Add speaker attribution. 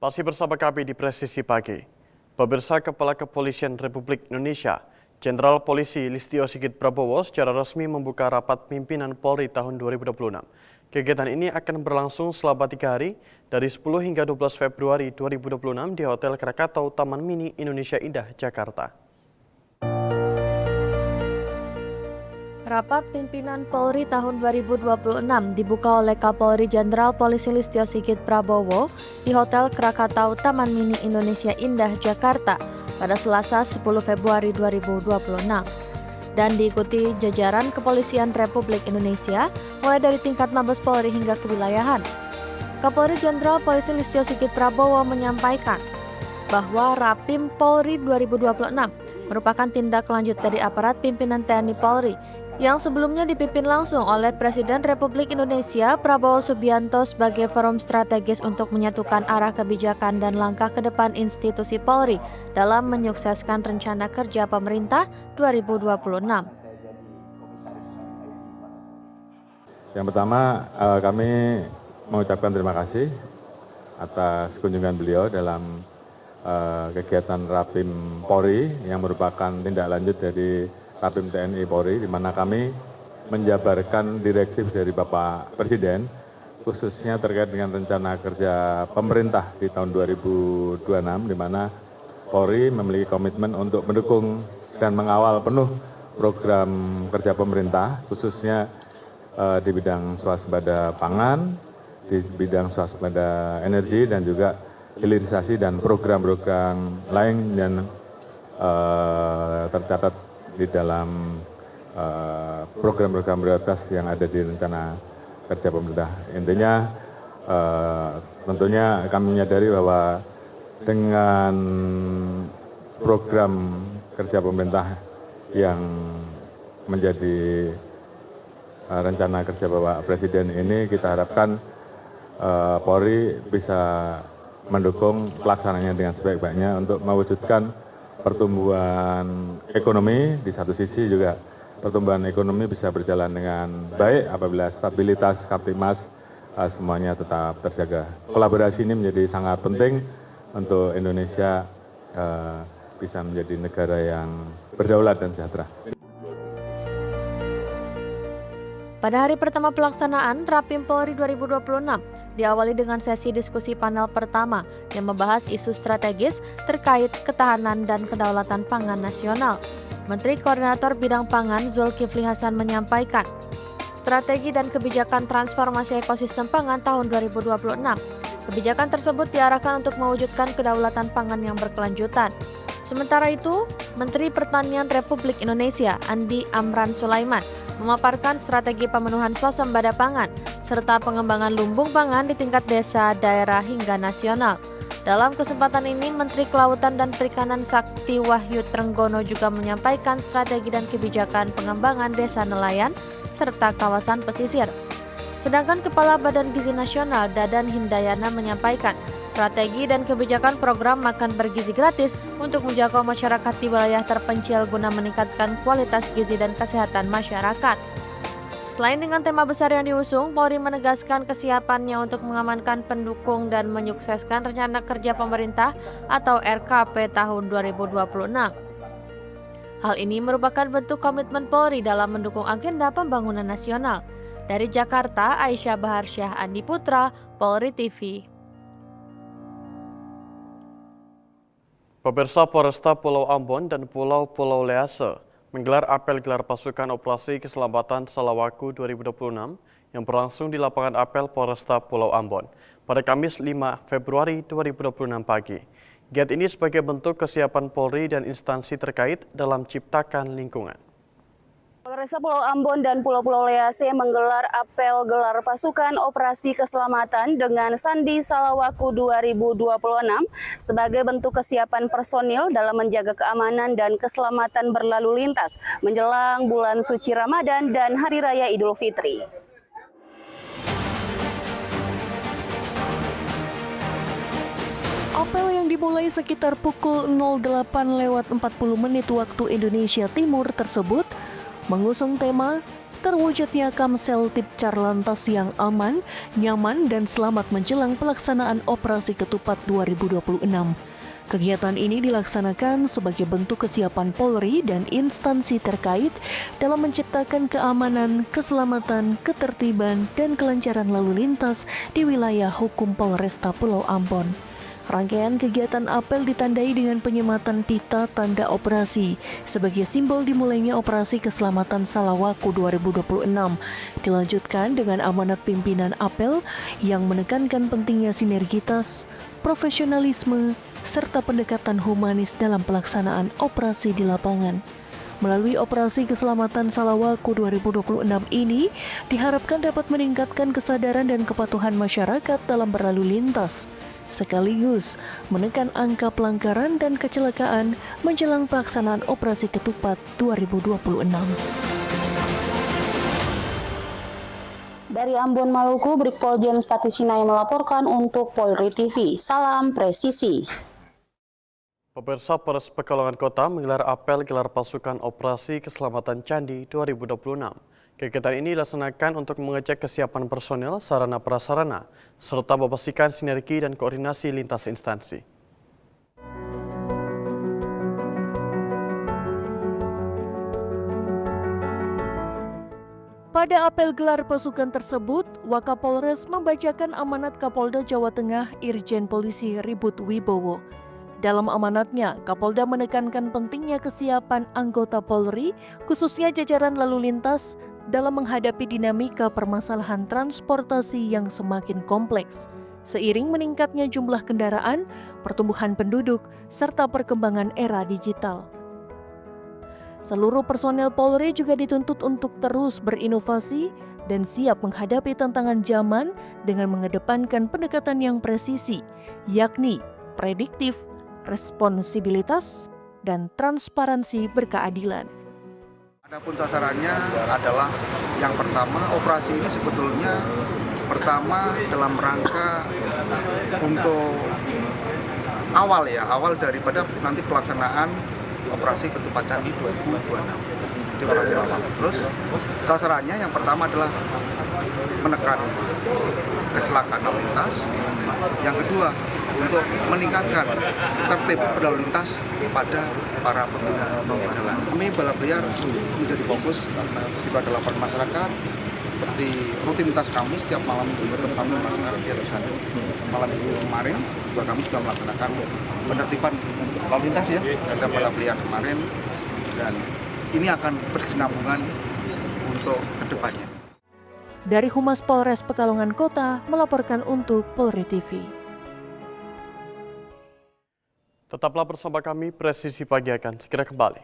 Speaker 1: Masih bersama kami di Presisi Pagi. Pemirsa, Kepala Kepolisian Republik Indonesia, Jenderal Polisi Listio Sigit Prabowo secara resmi membuka rapat pimpinan Polri tahun 2026. Kegiatan ini akan berlangsung selama 3 hari dari 10 hingga 12 Februari 2026 di Hotel Krakatau Taman Mini Indonesia Indah, Jakarta.
Speaker 2: Rapat Pimpinan Polri tahun 2026 dibuka oleh Kapolri Jenderal Polisi Listio Sigit Prabowo di Hotel Krakatau Taman Mini Indonesia Indah, Jakarta pada Selasa 10 Februari 2026 dan diikuti jajaran Kepolisian Republik Indonesia mulai dari tingkat Mabes Polri hingga kewilayahan. Kapolri Jenderal Polisi Listio Sigit Prabowo menyampaikan bahwa Rapim Polri 2026 merupakan tindak lanjut dari aparat pimpinan TNI Polri yang sebelumnya dipimpin langsung oleh Presiden Republik Indonesia Prabowo Subianto sebagai forum strategis untuk menyatukan arah kebijakan dan langkah ke depan institusi Polri dalam menyukseskan rencana kerja pemerintah 2026.
Speaker 3: Yang pertama, kami mengucapkan terima kasih atas kunjungan beliau dalam kegiatan Rapim Polri yang merupakan tindak lanjut dari Rapim TNI Polri, di mana kami menjabarkan direktif dari Bapak Presiden, khususnya terkait dengan rencana kerja pemerintah di tahun 2026, di mana Polri memiliki komitmen untuk mendukung dan mengawal penuh program kerja pemerintah, khususnya di bidang swasembada pangan, di bidang swasembada energi, dan juga hilirisasi dan program-program lain yang tercatat di dalam program-program prioritas yang ada di rencana kerja pemerintah. Intinya tentunya kami menyadari bahwa dengan program kerja pemerintah yang menjadi rencana kerja Bapak Presiden ini, kita harapkan Polri bisa mendukung pelaksananya dengan sebaik-baiknya untuk mewujudkan pertumbuhan ekonomi. Di satu sisi juga pertumbuhan ekonomi bisa berjalan dengan baik apabila stabilitas Kamtibmas semuanya tetap terjaga. Kolaborasi ini menjadi sangat penting untuk Indonesia bisa menjadi negara yang berdaulat dan sejahtera.
Speaker 2: Pada hari pertama pelaksanaan Rapim Polri 2026 diawali dengan sesi diskusi panel pertama yang membahas isu strategis terkait ketahanan dan kedaulatan pangan nasional. Menteri Koordinator Bidang Pangan Zulkifli Hasan menyampaikan, strategi dan kebijakan transformasi ekosistem pangan tahun 2026. Kebijakan tersebut diarahkan untuk mewujudkan kedaulatan pangan yang berkelanjutan. Sementara itu, Menteri Pertanian Republik Indonesia Andi Amran Sulaiman memaparkan strategi pemenuhan swasembada pangan serta pengembangan lumbung pangan di tingkat desa, daerah, hingga nasional. Dalam kesempatan ini, Menteri Kelautan dan Perikanan Sakti Wahyu Trenggono juga menyampaikan strategi dan kebijakan pengembangan desa nelayan serta kawasan pesisir. Sedangkan Kepala Badan Gizi Nasional Dadan Hindayana menyampaikan strategi dan kebijakan program makan bergizi gratis untuk menjangkau masyarakat di wilayah terpencil guna meningkatkan kualitas gizi dan kesehatan masyarakat. Selain dengan tema besar yang diusung, Polri menegaskan kesiapannya untuk mengamankan, pendukung, dan menyukseskan rencana kerja pemerintah atau RKP tahun 2026. Hal ini merupakan bentuk komitmen Polri dalam mendukung agenda pembangunan nasional. Dari Jakarta, Aisyah Baharsyah, Andi Putra, Polri TV.
Speaker 1: Pemirsa, Polresta Pulau Ambon dan Pulau-Pulau Lease menggelar apel gelar pasukan operasi keselamatan Salawaku 2026 yang berlangsung di lapangan apel Polresta Pulau Ambon pada Kamis 5 Februari 2026 pagi. Giat ini sebagai bentuk kesiapan Polri dan instansi terkait dalam ciptakan lingkungan.
Speaker 4: Polresta Pulau Ambon dan Pulau-Pulau Lease menggelar apel gelar pasukan operasi keselamatan dengan Sandi Salawaku 2026 sebagai bentuk kesiapan personil dalam menjaga keamanan dan keselamatan berlalu lintas menjelang bulan suci Ramadan dan Hari Raya Idul Fitri.
Speaker 5: Apel yang dimulai sekitar pukul 08.40 waktu Indonesia Timur tersebut mengusung tema terwujudnya Kamsel Tipcar Lantas yang aman, nyaman, dan selamat menjelang pelaksanaan Operasi Ketupat 2026. Kegiatan ini dilaksanakan sebagai bentuk kesiapan Polri dan instansi terkait dalam menciptakan keamanan, keselamatan, ketertiban, dan kelancaran lalu lintas di wilayah hukum Polresta Pulau Ambon. Rangkaian kegiatan apel ditandai dengan penyematan pita tanda operasi sebagai simbol dimulainya Operasi Keselamatan Salawaku 2026. Dilanjutkan dengan amanat pimpinan apel yang menekankan pentingnya sinergitas, profesionalisme, serta pendekatan humanis dalam pelaksanaan operasi di lapangan. Melalui Operasi Keselamatan Salawaku 2026 ini diharapkan dapat meningkatkan kesadaran dan kepatuhan masyarakat dalam berlalu lintas, sekaligus menekan angka pelanggaran dan kecelakaan menjelang pelaksanaan Operasi Ketupat 2026.
Speaker 4: Dari Ambon, Maluku, Brigpol James Patisinai melaporkan untuk Polri TV. Salam presisi.
Speaker 1: Pemirsa, Polres Pekalongan Kota menggelar apel gelar pasukan Operasi Keselamatan Candi 2026. Kegiatan ini dilaksanakan untuk mengecek kesiapan personel, sarana prasarana, serta memastikan sinergi dan koordinasi lintas instansi.
Speaker 5: Pada apel gelar pasukan tersebut, Wakapolres membacakan amanat Kapolda Jawa Tengah Irjen Polisi Ribut Wibowo. Dalam amanatnya, Kapolda menekankan pentingnya kesiapan anggota Polri, khususnya jajaran lalu lintas, dalam menghadapi dinamika permasalahan transportasi yang semakin kompleks, seiring meningkatnya jumlah kendaraan, pertumbuhan penduduk, serta perkembangan era digital. Seluruh personel Polri juga dituntut untuk terus berinovasi dan siap menghadapi tantangan zaman dengan mengedepankan pendekatan yang presisi, yakni prediktif, responsibilitas, dan transparansi berkeadilan.
Speaker 6: Adapun sasarannya adalah yang pertama, operasi ini sebetulnya pertama dalam rangka untuk awal daripada nanti pelaksanaan Operasi Ketupat Candi 2026. Terus sasarannya yang pertama adalah menekan kecelakaan lalu lintas. Yang kedua, untuk meningkatkan tertib berlalu lintas pada para pengguna jalan. Kami balap liar menjadi fokus karena juga ada laporan masyarakat seperti rutinitas kami setiap malam minggu tetap kami melaksanakan kegiatan sana. Malam minggu kemarin juga kami sudah melaksanakan penertiban lalu lintas ya pada balap liar kemarin, dan ini akan berkesinambungan untuk kedepannya.
Speaker 5: Dari Humas Polres Pekalongan Kota melaporkan untuk Polri TV.
Speaker 1: Tetaplah bersama kami, Presisi Pagi akan segera kembali.